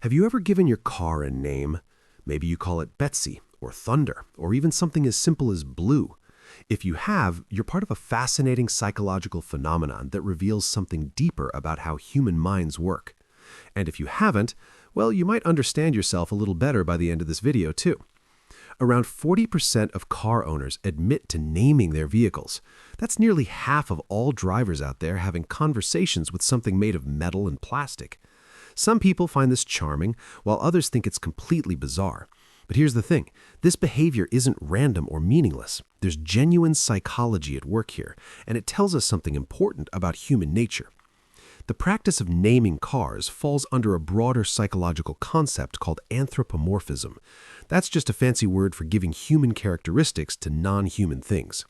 Have you ever given your car a name? Maybe you call it Betsy, or Thunder, or even something as simple as Blue. If you have, you're part of a fascinating psychological phenomenon that reveals something deeper about how human minds work. And if you haven't, well, you might understand yourself a little better by the end of this video, too. Around 40% of car owners admit to naming their vehicles. That's nearly half of all drivers out there having conversations with something made of metal and plastic. Some people find this charming, while others think it's completely bizarre. But here's the thing, this behavior isn't random or meaningless. There's genuine psychology at work here, and it tells us something important about human nature. The practice of naming cars falls under a broader psychological concept called anthropomorphism. That's just a fancy word for giving human characteristics to non-human things.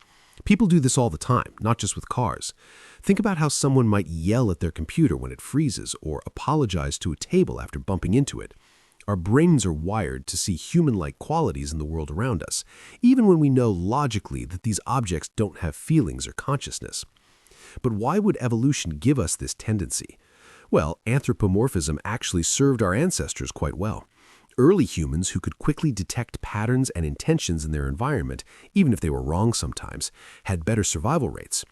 People do this all the time, not just with cars. Think about how someone might yell at their computer when it freezes or apologize to a table after bumping into it. Our brains are wired to see human-like qualities in the world around us, even when we know logically that these objects don't have feelings or consciousness. But why would evolution give us this tendency? Well, anthropomorphism actually served our ancestors quite well. Early humans who could quickly detect patterns and intentions in their environment, even if they were wrong sometimes, had better survival rates.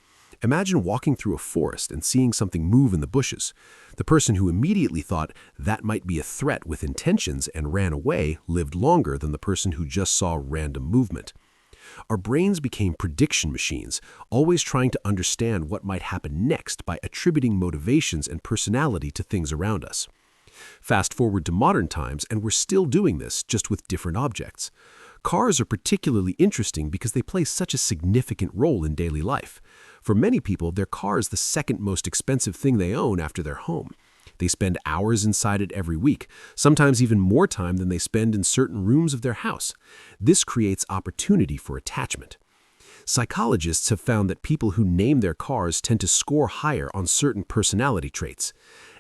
Imagine walking through a forest and seeing something move in the bushes. The person who immediately thought that might be a threat with intentions and ran away lived longer than the person who just saw random movement. Our brains became prediction machines, always trying to understand what might happen next by attributing motivations and personality to things around us. Fast forward to modern times, and we're still doing this, just with different objects. Cars are particularly interesting because they play such a significant role in daily life. For many people, their car is the second most expensive thing they own after their home. They spend hours inside it every week, sometimes even more time than they spend in certain rooms of their house. This creates opportunity for attachment. Psychologists have found that people who name their cars tend to score higher on certain personality traits.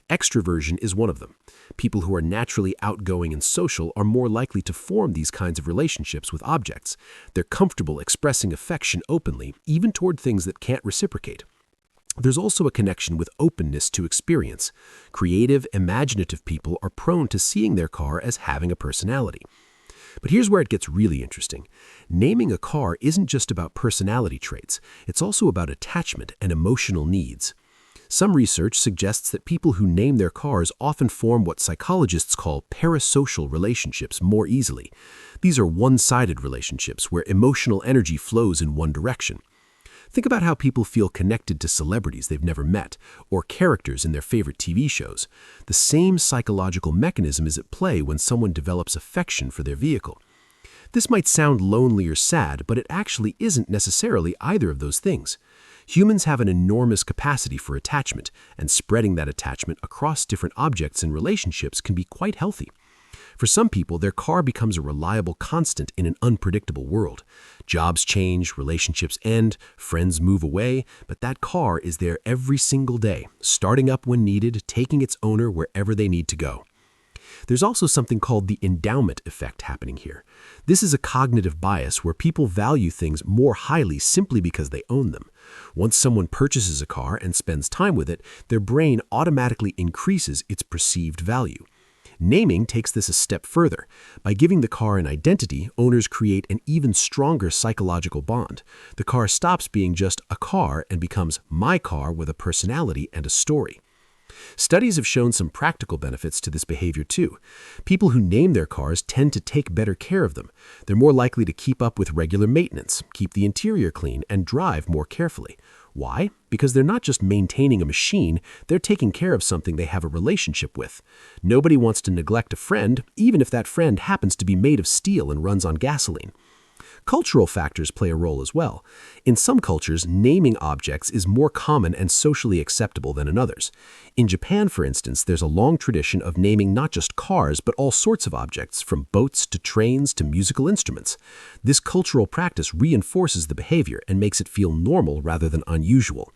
Extroversion is one of them. People who are naturally outgoing and social are more likely to form these kinds of relationships with objects. They're comfortable expressing affection openly, even toward things that can't reciprocate. There's also a connection with openness to experience. Creative, imaginative people are prone to seeing their car as having a personality. But here's where it gets really interesting. Naming a car isn't just about personality traits. It's also about attachment and emotional needs. Some research suggests that people who name their cars often form what psychologists call parasocial relationships more easily. These are one-sided relationships where emotional energy flows in one direction. Think about how people feel connected to celebrities they've never met, or characters in their favorite TV shows. The same psychological mechanism is at play when someone develops affection for their vehicle. This might sound lonely or sad, but it actually isn't necessarily either of those things. Humans have an enormous capacity for attachment, and spreading that attachment across different objects and relationships can be quite healthy. For some people, their car becomes a reliable constant in an unpredictable world. Jobs change, relationships end, friends move away, but that car is there every single day, starting up when needed, taking its owner wherever they need to go. There's also something called the endowment effect happening here. This is a cognitive bias where people value things more highly simply because they own them. Once someone purchases a car and spends time with it, their brain automatically increases its perceived value. Naming takes this a step further. By giving the car an identity, owners create an even stronger psychological bond. The car stops being just a car and becomes my car with a personality and a story. Studies have shown some practical benefits to this behavior too. People who name their cars tend to take better care of them. They're more likely to keep up with regular maintenance, keep the interior clean, and drive more carefully. Why? Because they're not just maintaining a machine, they're taking care of something they have a relationship with. Nobody wants to neglect a friend, even if that friend happens to be made of steel and runs on gasoline. Cultural factors play a role as well. In some cultures, naming objects is more common and socially acceptable than in others. In Japan, for instance, there's a long tradition of naming not just cars, but all sorts of objects, from boats to trains to musical instruments. This cultural practice reinforces the behavior and makes it feel normal rather than unusual.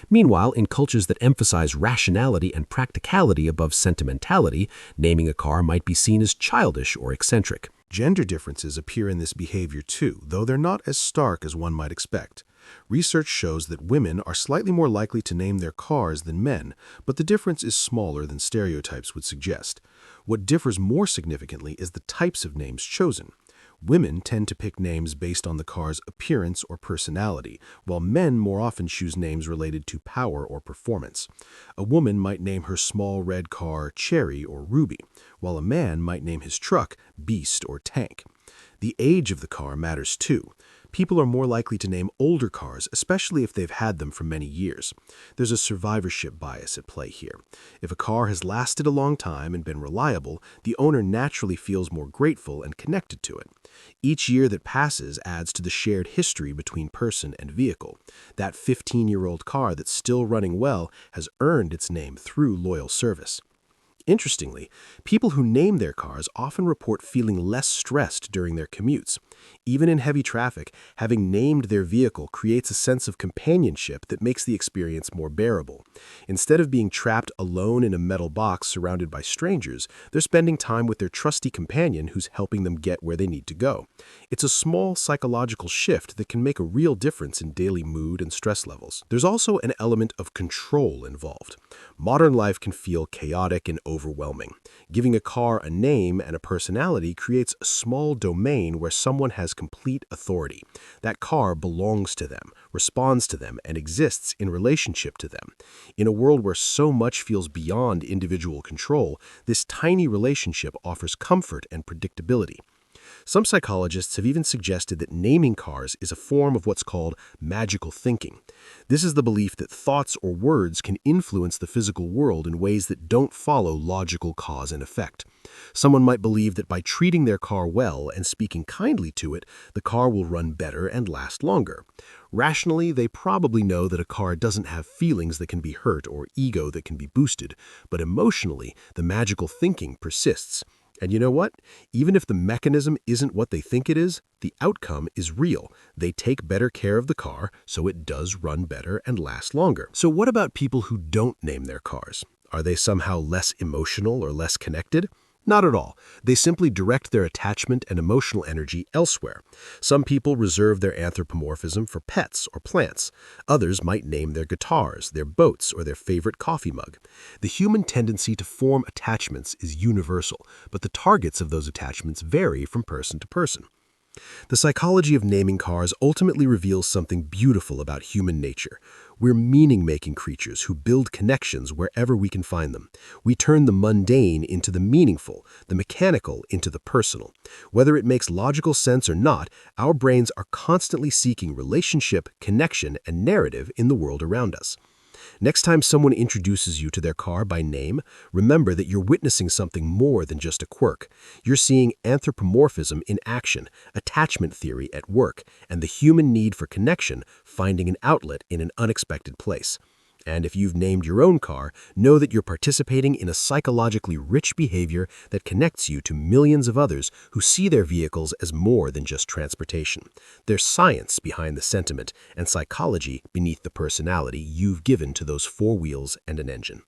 Meanwhile, in cultures that emphasize rationality and practicality above sentimentality, naming a car might be seen as childish or eccentric. Gender differences appear in this behavior too, though they're not as stark as one might expect. Research shows that women are slightly more likely to name their cars than men, but the difference is smaller than stereotypes would suggest. What differs more significantly is the types of names chosen. Women tend to pick names based on the car's appearance or personality, while men more often choose names related to power or performance. A woman might name her small red car Cherry or Ruby, while a man might name his truck Beast or Tank. The age of the car matters too. People are more likely to name older cars, especially if they've had them for many years. There's a survivorship bias at play here. If a car has lasted a long time and been reliable, the owner naturally feels more grateful and connected to it. Each year that passes adds to the shared history between person and vehicle. That 15-year-old car that's still running well has earned its name through loyal service. Interestingly, people who name their cars often report feeling less stressed during their commutes. Even in heavy traffic, having named their vehicle creates a sense of companionship that makes the experience more bearable. Instead of being trapped alone in a metal box surrounded by strangers, they're spending time with their trusty companion who's helping them get where they need to go. It's a small psychological shift that can make a real difference in daily mood and stress levels. There's also an element of control involved. Modern life can feel chaotic and overwhelming. Giving a car a name and a personality creates a small domain where someone has complete authority. That car belongs to them, responds to them, and exists in relationship to them. In a world where so much feels beyond individual control, this tiny relationship offers comfort and predictability. Some psychologists have even suggested that naming cars is a form of what's called magical thinking. This is the belief that thoughts or words can influence the physical world in ways that don't follow logical cause and effect. Someone might believe that by treating their car well and speaking kindly to it, the car will run better and last longer. Rationally, they probably know that a car doesn't have feelings that can be hurt or ego that can be boosted, but emotionally, the magical thinking persists. And you know what? Even if the mechanism isn't what they think it is, the outcome is real. They take better care of the car, so it does run better and last longer. So what about people who don't name their cars? Are they somehow less emotional or less connected? Not at all. They simply direct their attachment and emotional energy elsewhere. Some people reserve their anthropomorphism for pets or plants. Others might name their guitars, their boats, or their favorite coffee mug. The human tendency to form attachments is universal, but the targets of those attachments vary from person to person. The psychology of naming cars ultimately reveals something beautiful about human nature. We're meaning-making creatures who build connections wherever we can find them. We turn the mundane into the meaningful, the mechanical into the personal. Whether it makes logical sense or not, our brains are constantly seeking relationship, connection, and narrative in the world around us. Next time someone introduces you to their car by name, remember that you're witnessing something more than just a quirk. You're seeing anthropomorphism in action, attachment theory at work, and the human need for connection finding an outlet in an unexpected place. And if you've named your own car, know that you're participating in a psychologically rich behavior that connects you to millions of others who see their vehicles as more than just transportation. There's science behind the sentiment and psychology beneath the personality you've given to those four wheels and an engine.